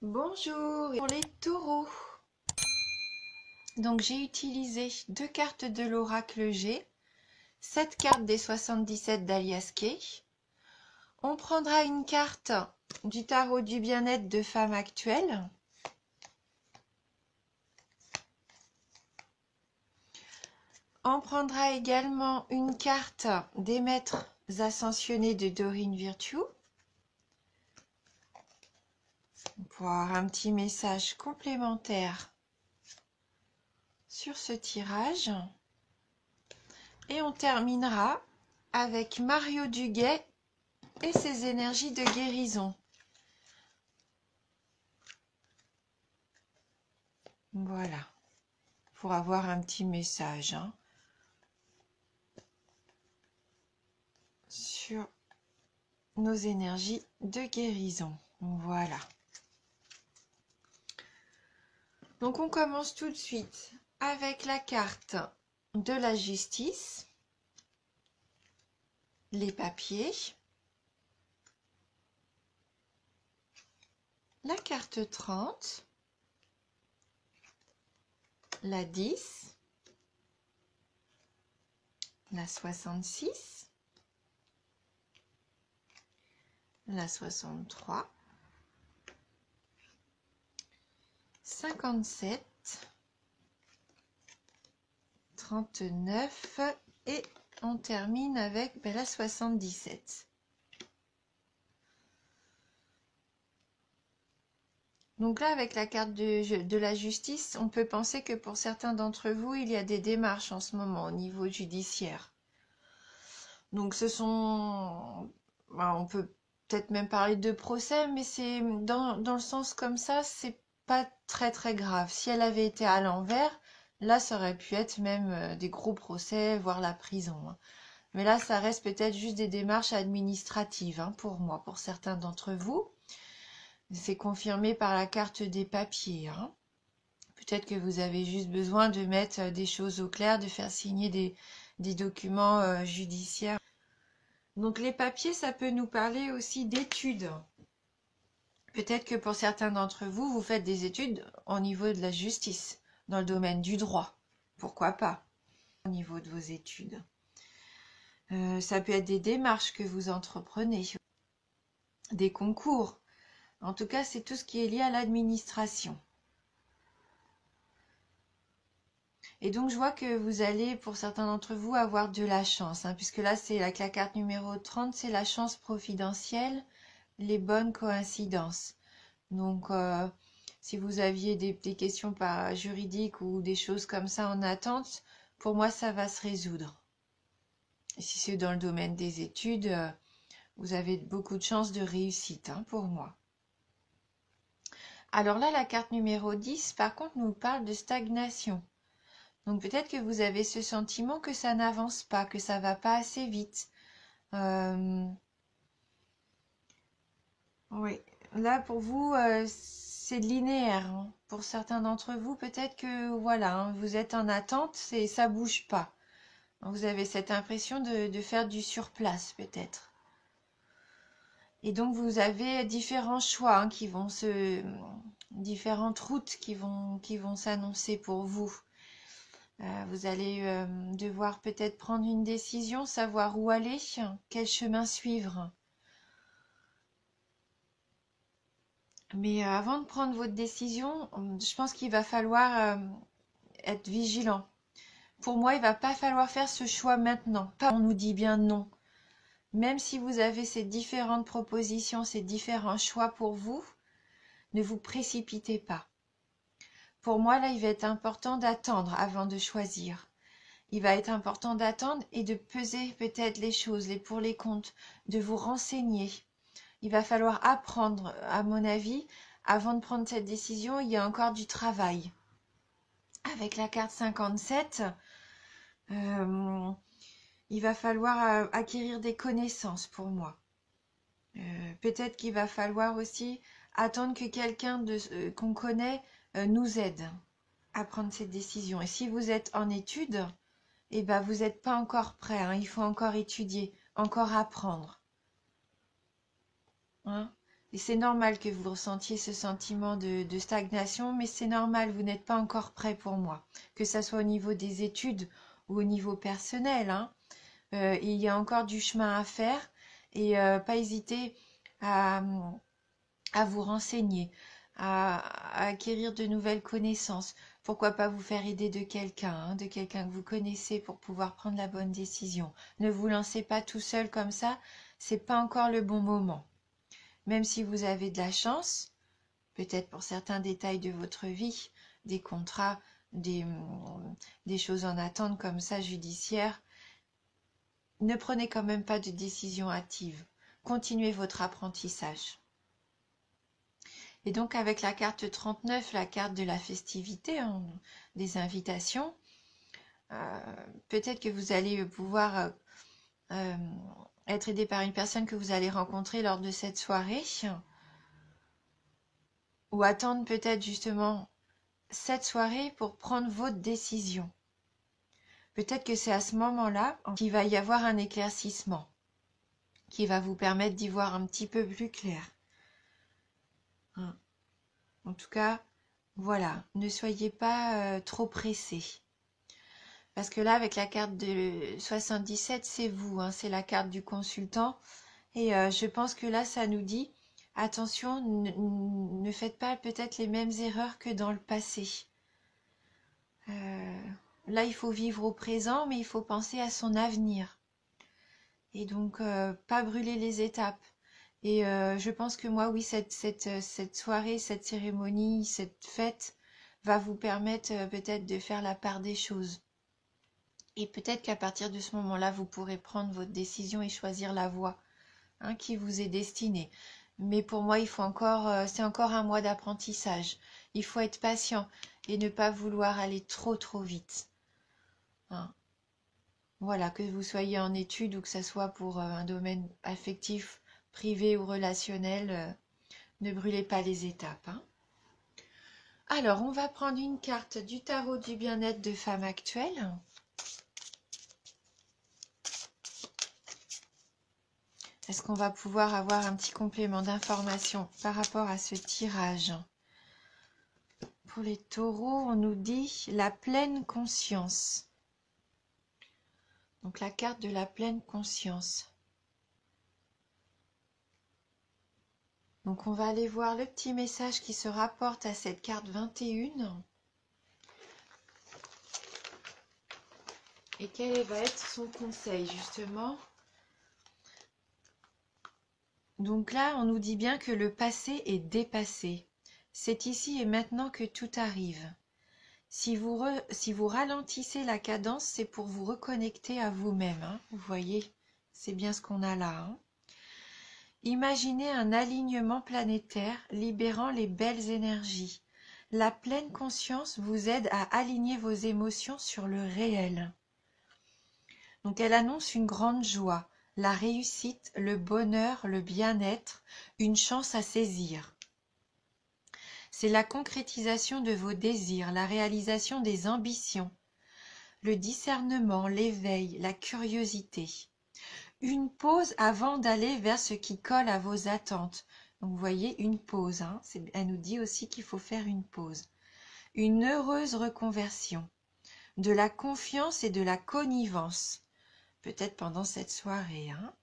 Bonjour, pour les taureaux. Donc j'ai utilisé 2 cartes de l'oracle G, 7 cartes des 77 d'Alias Kay. On prendra une carte du tarot du bien-être de femme actuelle. On prendra également une carte des maîtres ascensionnés de Dorine Virtue. Pour avoir un petit message complémentaire sur ce tirage. Et on terminera avec Mario Duguay et ses énergies de guérison. Voilà, pour avoir un petit message sur nos énergies de guérison. Voilà. Donc on commence tout de suite avec la carte de la justice, les papiers, la carte 30, la 10, la 66, la 63, 57, 39 et on termine avec la 77. Donc là, avec la carte de la justice, on peut penser que pour certains d'entre vous, il y a des démarches en ce moment au niveau judiciaire. Donc ce sont... on peut peut-être même parler de procès, mais c'est dans le sens comme ça, c'est pas très très grave. Si elle avait été à l'envers, là, ça aurait pu être même des gros procès, voire la prison. Mais là, ça reste peut-être juste des démarches administratives pour moi, pour certains d'entre vous. C'est confirmé par la carte des papiers. Peut-être que vous avez juste besoin de mettre des choses au clair, de faire signer des documents judiciaires. Donc les papiers, ça peut nous parler aussi d'études. Peut-être que pour certains d'entre vous, vous faites des études au niveau de la justice, dans le domaine du droit. Pourquoi pas, au niveau de vos études. Ça peut être des démarches que vous entreprenez, des concours. En tout cas, c'est tout ce qui est lié à l'administration. Et donc, je vois que vous allez, pour certains d'entre vous, avoir de la chance, puisque là, c'est avec la carte numéro 30, c'est la chance providentielle, les bonnes coïncidences. Donc, si vous aviez des questions juridiques ou des choses comme ça en attente, pour moi, ça va se résoudre. Et si c'est dans le domaine des études, vous avez beaucoup de chances de réussite pour moi. Alors là, la carte numéro 10, par contre, nous parle de stagnation. Donc peut-être que vous avez ce sentiment que ça n'avance pas, que ça va pas assez vite. Oui, là pour vous, c'est linéaire. Pour certains d'entre vous, peut-être que voilà, vous êtes en attente et ça bouge pas. Vous avez cette impression de faire du surplace peut-être. Et donc vous avez différents choix qui vont différentes routes qui vont s'annoncer pour vous. Vous allez devoir peut-être prendre une décision, savoir où aller, quel chemin suivre. Mais avant de prendre votre décision, je pense qu'il va falloir être vigilant. Pour moi, il ne va pas falloir faire ce choix maintenant. On nous dit bien non. Même si vous avez ces différentes propositions, ces différents choix pour vous, ne vous précipitez pas. Pour moi, là, il va être important d'attendre avant de choisir. Il va être important d'attendre et de peser peut-être les choses, les pour les contre, de vous renseigner. Il va falloir apprendre, à mon avis, avant de prendre cette décision, il y a encore du travail. Avec la carte 57, il va falloir acquérir des connaissances pour moi. Peut-être qu'il va falloir aussi attendre que quelqu'un qu'on connaît nous aide à prendre cette décision. Et si vous êtes en études, eh ben, vous n'êtes pas encore prêt. Il faut encore étudier, encore apprendre. Et c'est normal que vous ressentiez ce sentiment de stagnation, mais c'est normal, vous n'êtes pas encore prêt pour moi. Que ça soit au niveau des études ou au niveau personnel, hein. Il y a encore du chemin à faire et pas hésiter à, à vous renseigner, à acquérir de nouvelles connaissances. Pourquoi pas vous faire aider de quelqu'un, hein, de quelqu'un que vous connaissez pour pouvoir prendre la bonne décision. Ne vous lancez pas tout seul comme ça, c'est pas encore le bon moment. Même si vous avez de la chance, peut-être pour certains détails de votre vie, des contrats, des choses en attente comme ça judiciaires, ne prenez quand même pas de décision hâtive. Continuez votre apprentissage. Et donc avec la carte 39, la carte de la festivité, hein, des invitations, peut-être que vous allez pouvoir être aidé par une personne que vous allez rencontrer lors de cette soirée, ou attendre peut-être justement cette soirée pour prendre votre décision. Peut-être que c'est à ce moment-là qu'il va y avoir un éclaircissement, qui va vous permettre d'y voir un petit peu plus clair. En tout cas, voilà, ne soyez pas trop pressés. Parce que là, avec la carte de 77, c'est vous, hein, c'est la carte du consultant. Et je pense que là, ça nous dit, attention, ne faites pas peut-être les mêmes erreurs que dans le passé. Là, il faut vivre au présent, mais il faut penser à son avenir. Et donc, pas brûler les étapes. Et je pense que moi, oui, cette soirée, cette cérémonie, cette fête va vous permettre peut-être de faire la part des choses. Et peut-être qu'à partir de ce moment-là, vous pourrez prendre votre décision et choisir la voie, hein, qui vous est destinée. Mais pour moi, il faut encore, c'est encore un mois d'apprentissage. Il faut être patient et ne pas vouloir aller trop vite, hein. Voilà, que vous soyez en études ou que ce soit pour un domaine affectif, privé ou relationnel, ne brûlez pas les étapes, hein. Alors, on va prendre une carte du tarot du bien-être de femme actuelle. Est-ce qu'on va pouvoir avoir un petit complément d'information par rapport à ce tirage? Pour les taureaux, on nous dit la pleine conscience. Donc la carte de la pleine conscience. Donc on va aller voir le petit message qui se rapporte à cette carte 21. Et quel va être son conseil justement? Donc là, on nous dit bien que le passé est dépassé. C'est ici et maintenant que tout arrive. Si vous ralentissez la cadence, c'est pour vous reconnecter à vous-même, hein. Vous voyez, c'est bien ce qu'on a là, hein. Imaginez un alignement planétaire libérant les belles énergies. La pleine conscience vous aide à aligner vos émotions sur le réel. Donc elle annonce une grande joie, la réussite, le bonheur, le bien-être, une chance à saisir. C'est la concrétisation de vos désirs, la réalisation des ambitions, le discernement, l'éveil, la curiosité. Une pause avant d'aller vers ce qui colle à vos attentes. Donc vous voyez, une pause, hein, elle nous dit aussi qu'il faut faire une pause. Une heureuse reconversion, de la confiance et de la connivence. Peut-être pendant cette soirée, hein.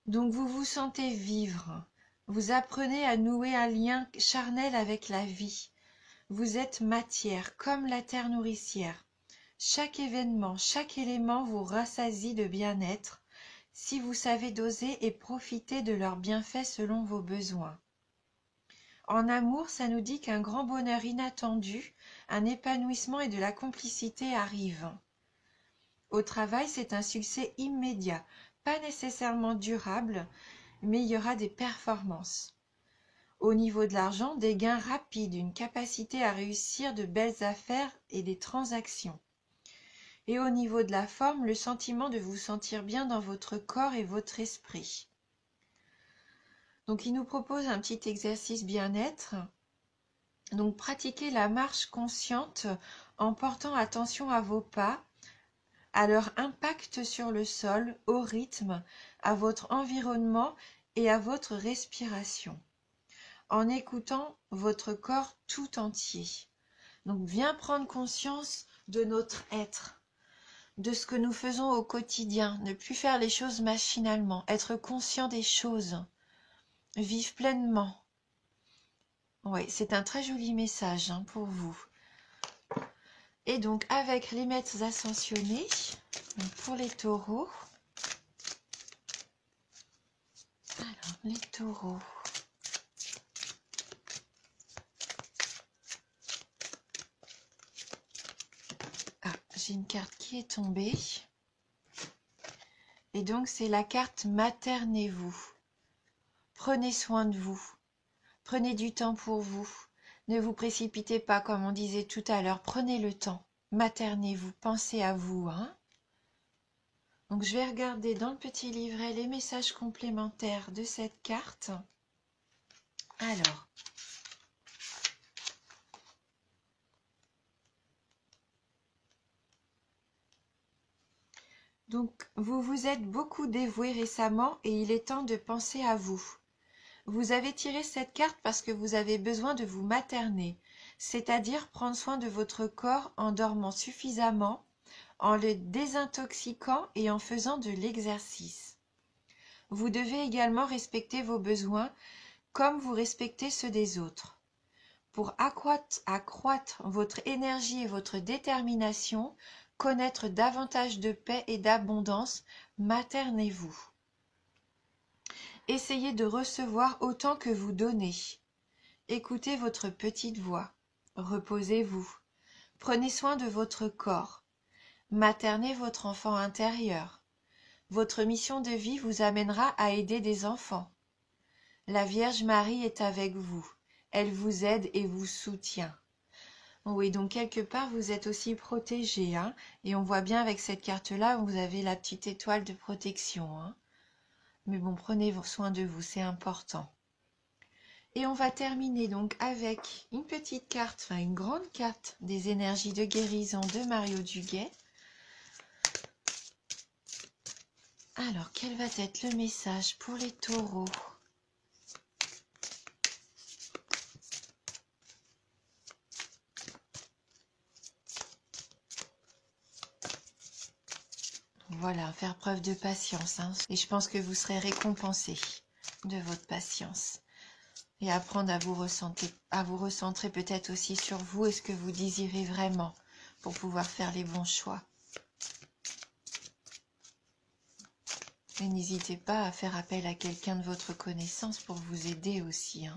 Donc vous vous sentez vivre, vous apprenez à nouer un lien charnel avec la vie. Vous êtes matière, comme la terre nourricière. Chaque événement, chaque élément vous rassasie de bien-être, si vous savez doser et profiter de leurs bienfaits selon vos besoins. En amour, ça nous dit qu'un grand bonheur inattendu, un épanouissement et de la complicité arrivent. Au travail, c'est un succès immédiat, pas nécessairement durable, mais il y aura des performances. Au niveau de l'argent, des gains rapides, une capacité à réussir de belles affaires et des transactions. Et au niveau de la forme, le sentiment de vous sentir bien dans votre corps et votre esprit. Donc il nous propose un petit exercice bien-être. Donc pratiquez la marche consciente en portant attention à vos pas, à leur impact sur le sol, au rythme, à votre environnement et à votre respiration, en écoutant votre corps tout entier. Donc, viens prendre conscience de notre être, de ce que nous faisons au quotidien, ne plus faire les choses machinalement, être conscient des choses, vivre pleinement. Oui, c'est un très joli message pour vous. Et donc, avec les maîtres ascensionnés, pour les taureaux, alors, les taureaux. Ah, j'ai une carte qui est tombée. Et donc, c'est la carte maternez-vous. Prenez soin de vous. Prenez du temps pour vous. Ne vous précipitez pas, comme on disait tout à l'heure. Prenez le temps. Maternez-vous. Pensez à vous. Donc, je vais regarder dans le petit livret les messages complémentaires de cette carte. Alors. Donc, vous vous êtes beaucoup dévoué récemment et il est temps de penser à vous. Vous avez tiré cette carte parce que vous avez besoin de vous materner, c'est-à-dire prendre soin de votre corps en dormant suffisamment, en le désintoxiquant et en faisant de l'exercice. Vous devez également respecter vos besoins comme vous respectez ceux des autres. Pour accroître votre énergie et votre détermination, connaître davantage de paix et d'abondance, maternez-vous. Essayez de recevoir autant que vous donnez. Écoutez votre petite voix. Reposez-vous. Prenez soin de votre corps. Maternez votre enfant intérieur. Votre mission de vie vous amènera à aider des enfants. La Vierge Marie est avec vous. Elle vous aide et vous soutient. Oui, donc quelque part, vous êtes aussi protégé. Et on voit bien avec cette carte-là, vous avez la petite étoile de protection. Mais bon, prenez soin de vous, c'est important. Et on va terminer donc avec une petite carte, enfin une grande carte des énergies de guérison de Mario Duguay. Alors, quel va être le message pour les taureaux ? Voilà, faire preuve de patience. Et je pense que vous serez récompensés de votre patience. Et apprendre à vous recentrer peut-être aussi sur vous et ce que vous désirez vraiment pour pouvoir faire les bons choix. Et n'hésitez pas à faire appel à quelqu'un de votre connaissance pour vous aider aussi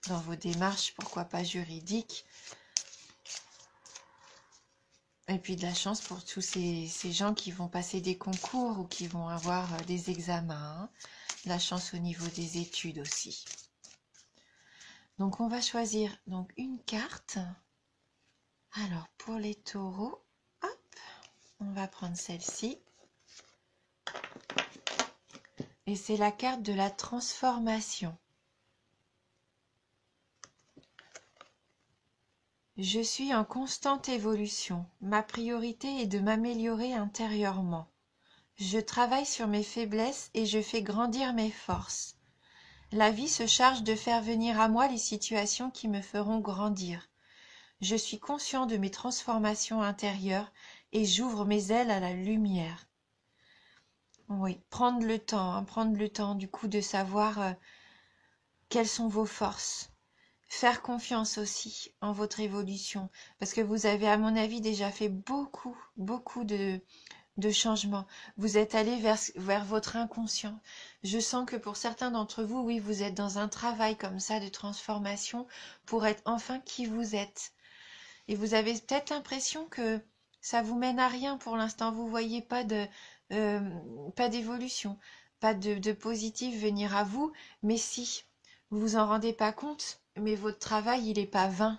dans vos démarches, pourquoi pas juridiques. Et puis de la chance pour tous ces gens qui vont passer des concours ou qui vont avoir des examens. De la chance au niveau des études aussi. Donc on va choisir donc une carte. Alors pour les taureaux, hop, on va prendre celle-ci. Et c'est la carte de la transformation. Je suis en constante évolution. Ma priorité est de m'améliorer intérieurement. Je travaille sur mes faiblesses et je fais grandir mes forces. La vie se charge de faire venir à moi les situations qui me feront grandir. Je suis conscient de mes transformations intérieures et j'ouvre mes ailes à la lumière. Oui, prendre le temps du coup de savoir quelles sont vos forces. Faire confiance aussi en votre évolution, parce que vous avez, à mon avis, déjà fait beaucoup de changements. Vous êtes allé vers votre inconscient. Je sens que pour certains d'entre vous, oui, vous êtes dans un travail comme ça de transformation pour être enfin qui vous êtes. Et vous avez peut-être l'impression que ça vous mène à rien pour l'instant. Vous voyez pas d'évolution, pas de positif venir à vous, mais si, vous vous en rendez pas compte, mais votre travail, il est pas vain.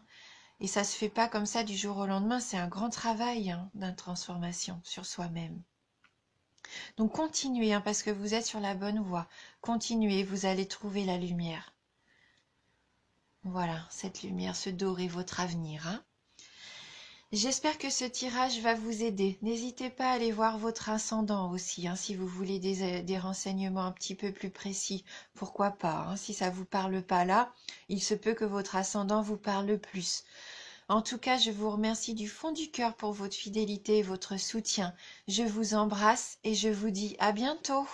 Et ça se fait pas comme ça du jour au lendemain, c'est un grand travail d'une transformation sur soi-même. Donc continuez, parce que vous êtes sur la bonne voie. Continuez, vous allez trouver la lumière. Voilà, cette lumière, ce doré, votre avenir. J'espère que ce tirage va vous aider. N'hésitez pas à aller voir votre ascendant aussi, hein, si vous voulez des renseignements un petit peu plus précis. Pourquoi pas, hein, si ça vous parle pas là, il se peut que votre ascendant vous parle plus. En tout cas, je vous remercie du fond du cœur pour votre fidélité et votre soutien. Je vous embrasse et je vous dis à bientôt.